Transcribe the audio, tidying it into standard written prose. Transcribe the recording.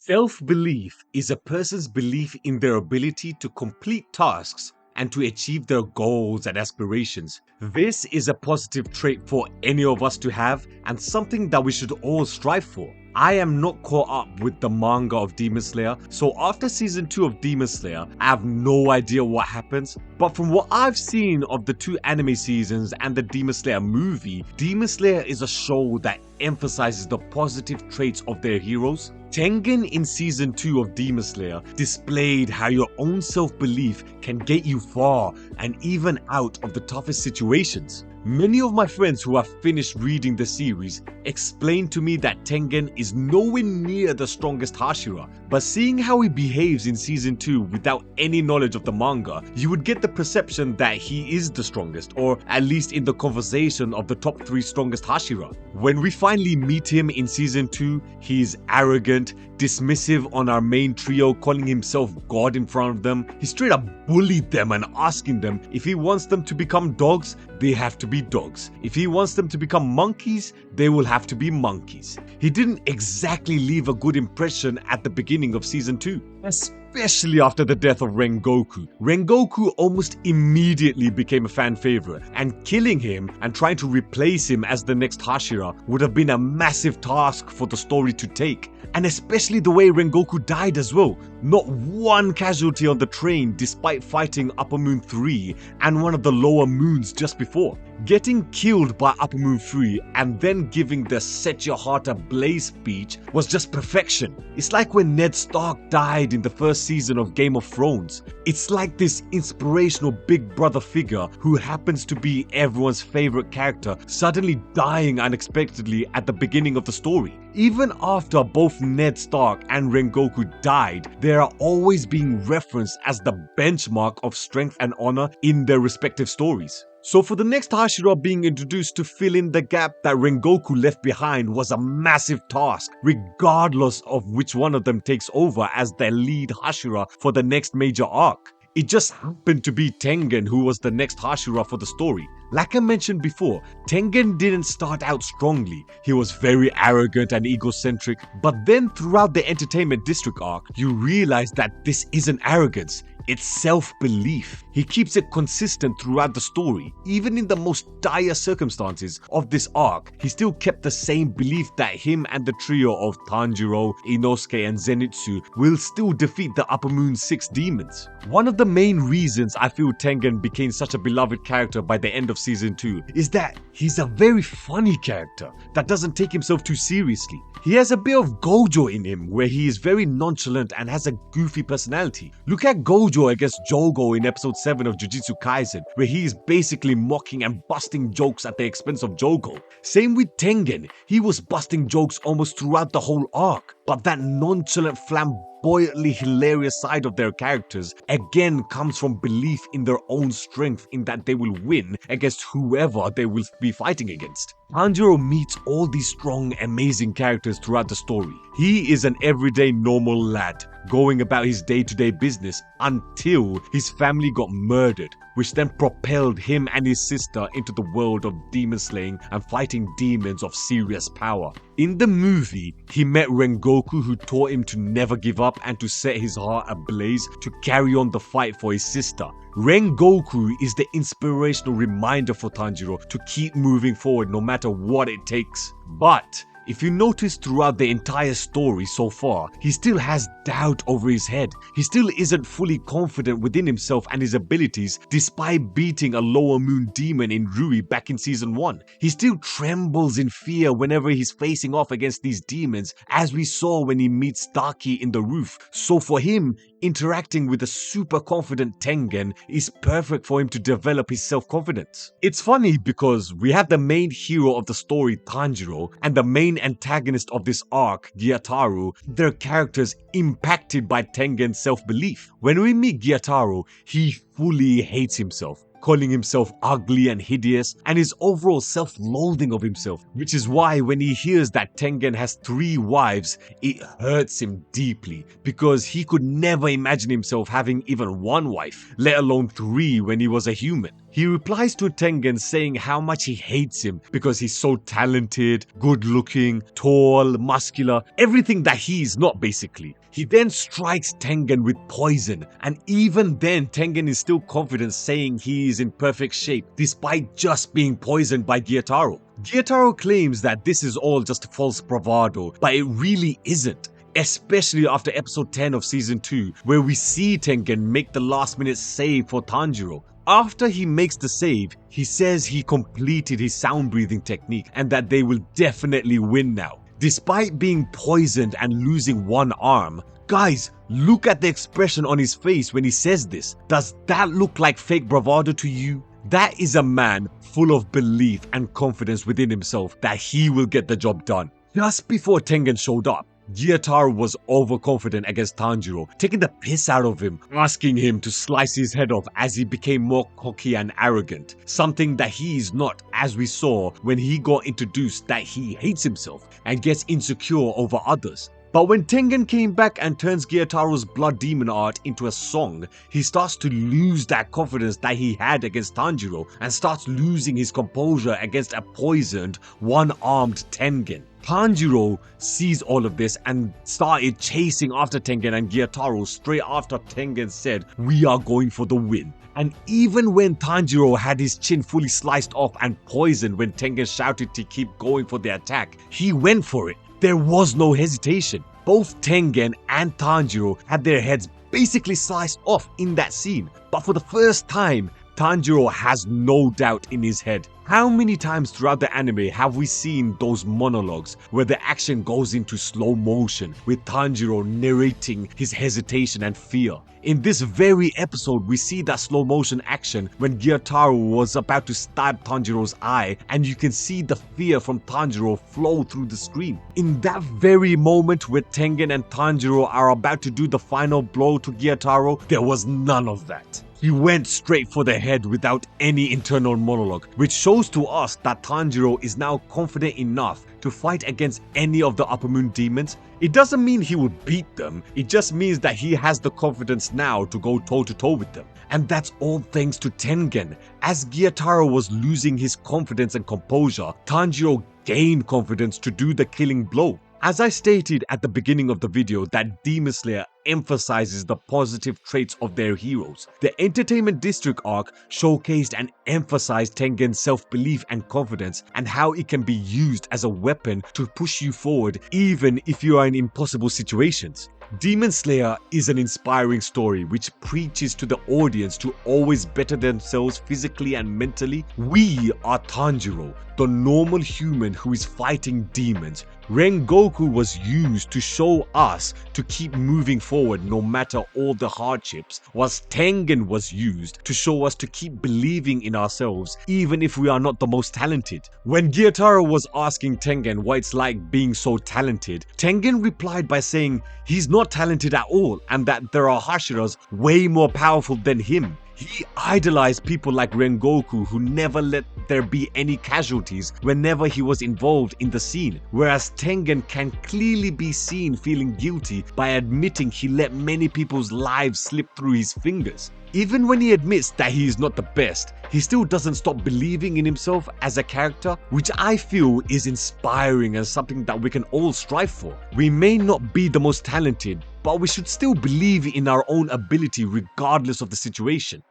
Self-belief is a person's belief in their ability to complete tasks and to achieve their goals and aspirations. This is a positive trait for any of us to have and something that we should all strive for. I am not caught up with the manga of Demon Slayer, so after season 2 of Demon Slayer, I have no idea what happens. But from what I've seen of the 2 anime seasons and the Demon Slayer movie, Demon Slayer is a show that emphasizes the positive traits of their heroes. Tengen in season 2 of Demon Slayer displayed how your own self-belief can get you far and even out of the toughest situations. Many of my friends who have finished reading the series explained to me that Tengen is nowhere near the strongest hashira, but seeing how he behaves in season 2 without any knowledge of the manga, you would get the perception that he is the strongest, or at least in the conversation of the top 3 strongest hashira. When we finally meet him in season 2, he is arrogant, dismissive on our main trio, calling himself God in front of them. He straight up bullied them and asking them if he wants them to become dogs, they have to be dogs. If he wants them to become monkeys, they will have to be monkeys. He didn't exactly leave a good impression at the beginning of season 2, especially after the death of Rengoku. Rengoku almost immediately became a fan favorite, and killing him and trying to replace him as the next Hashira would have been a massive task for the story to take. And especially the way Rengoku died as well. Not one casualty on the train despite fighting Upper Moon 3 and one of the lower moons just before. Getting killed by Upper Moon 3 and then giving the set your heart ablaze speech was just perfection. It's like when Ned Stark died in the first season of Game of Thrones. It's like this inspirational big brother figure who happens to be everyone's favorite character suddenly dying unexpectedly at the beginning of the story. Even after both Ned Stark and Rengoku died, they are always being referenced as the benchmark of strength and honor in their respective stories. So for the next Hashira being introduced to fill in the gap that Rengoku left behind was a massive task, regardless of which one of them takes over as their lead Hashira for the next major arc. It just happened to be Tengen who was the next Hashira for the story. Like I mentioned before, Tengen didn't start out strongly. He was very arrogant and egocentric, but then throughout the Entertainment District arc, you realize that this isn't arrogance. It's self-belief. He keeps it consistent throughout the story. Even in the most dire circumstances of this arc, he still kept the same belief that him and the trio of Tanjiro, Inosuke and Zenitsu will still defeat the Upper Moon 6 demons. One of the main reasons I feel Tengen became such a beloved character by the end of season 2 is that he's a very funny character that doesn't take himself too seriously. He has a bit of Gojo in him where he is very nonchalant and has a goofy personality. Look at Gojo against Jogo in episode 7 of Jujutsu Kaisen, where he is basically mocking and busting jokes at the expense of Jogo. Same with Tengen, he was busting jokes almost throughout the whole arc, but that nonchalant flamboyantly hilarious side of their characters again comes from belief in their own strength in that they will win against whoever they will be fighting against. Tanjiro meets all these strong, amazing characters throughout the story. He is an everyday normal lad, going about his day-to-day business until his family got murdered, which then propelled him and his sister into the world of demon slaying and fighting demons of serious power. In the movie, he met Rengoku who taught him to never give up and to set his heart ablaze to carry on the fight for his sister. Rengoku is the inspirational reminder for Tanjiro to keep moving forward no matter what it takes. But if you notice throughout the entire story so far, he still has doubt over his head. He still isn't fully confident within himself and his abilities despite beating a lower moon demon in Rui back in season 1. He still trembles in fear whenever he's facing off against these demons, as we saw when he meets Daki in the roof. So for him, interacting with a super confident Tengen is perfect for him to develop his self-confidence. It's funny because we have the main hero of the story, Tanjiro, and the main antagonist of this arc, Gyutaro, their characters impacted by Tengen's self-belief. When we meet Gyutaro, he fully hates himself, calling himself ugly and hideous, and his overall self-loathing of himself, which is why when he hears that Tengen has 3 wives, it hurts him deeply, because he could never imagine himself having even 1 wife, let alone 3 when he was a human. He replies to Tengen saying how much he hates him because he's so talented, good looking, tall, muscular, everything that he's not basically. He then strikes Tengen with poison, and even then Tengen is still confident saying he is in perfect shape despite just being poisoned by Gyutaro. Gyutaro claims that this is all just false bravado, but it really isn't. Especially after episode 10 of season 2, where we see Tengen make the last minute save for Tanjiro. After he makes the save, he says he completed his sound breathing technique and that they will definitely win now. Despite being poisoned and losing one arm, guys, look at the expression on his face when he says this. Does that look like fake bravado to you? That is a man full of belief and confidence within himself that he will get the job done. Just before Tengen showed up, Gyutaro was overconfident against Tanjiro, taking the piss out of him, asking him to slice his head off as he became more cocky and arrogant, something that he is not, as we saw when he got introduced that he hates himself and gets insecure over others. But when Tengen came back and turns Gyutaro's blood demon art into a song, he starts to lose that confidence that he had against Tanjiro and starts losing his composure against a poisoned, one-armed Tengen. Tanjiro sees all of this and started chasing after Tengen and Gyutaro straight after Tengen said, "We are going for the win." And even when Tanjiro had his chin fully sliced off and poisoned when Tengen shouted to keep going for the attack, he went for it. There was no hesitation. Both Tengen and Tanjiro had their heads basically sliced off in that scene. But for the first time, Tanjiro has no doubt in his head. How many times throughout the anime have we seen those monologues where the action goes into slow motion with Tanjiro narrating his hesitation and fear? In this very episode, we see that slow motion action when Gyutaro was about to stab Tanjiro's eye, and you can see the fear from Tanjiro flow through the screen. In that very moment where Tengen and Tanjiro are about to do the final blow to Gyutaro, there was none of that. He went straight for the head without any internal monologue, which shows to us that Tanjiro is now confident enough to fight against any of the Upper Moon demons. It doesn't mean he will beat them, it just means that he has the confidence now to go toe to toe with them. And that's all thanks to Tengen. As Gyutaro was losing his confidence and composure, Tanjiro gained confidence to do the killing blow. As I stated at the beginning of the video that Demon Slayer emphasizes the positive traits of their heroes, the Entertainment District arc showcased and emphasized Tengen's self-belief and confidence and how it can be used as a weapon to push you forward even if you are in impossible situations. Demon Slayer is an inspiring story which preaches to the audience to always better themselves physically and mentally. We are Tanjiro, the normal human who is fighting demons. Rengoku was used to show us to keep moving forward no matter all the hardships, whilst Tengen was used to show us to keep believing in ourselves even if we are not the most talented. When Gyutaro was asking Tengen what it's like being so talented, Tengen replied by saying he's not talented at all and that there are hashiras way more powerful than him. He idolized people like Rengoku who never let there be any casualties whenever he was involved in the scene, whereas Tengen can clearly be seen feeling guilty by admitting he let many people's lives slip through his fingers. Even when he admits that he is not the best, he still doesn't stop believing in himself as a character, which I feel is inspiring and something that we can all strive for. We may not be the most talented, but we should still believe in our own ability regardless of the situation.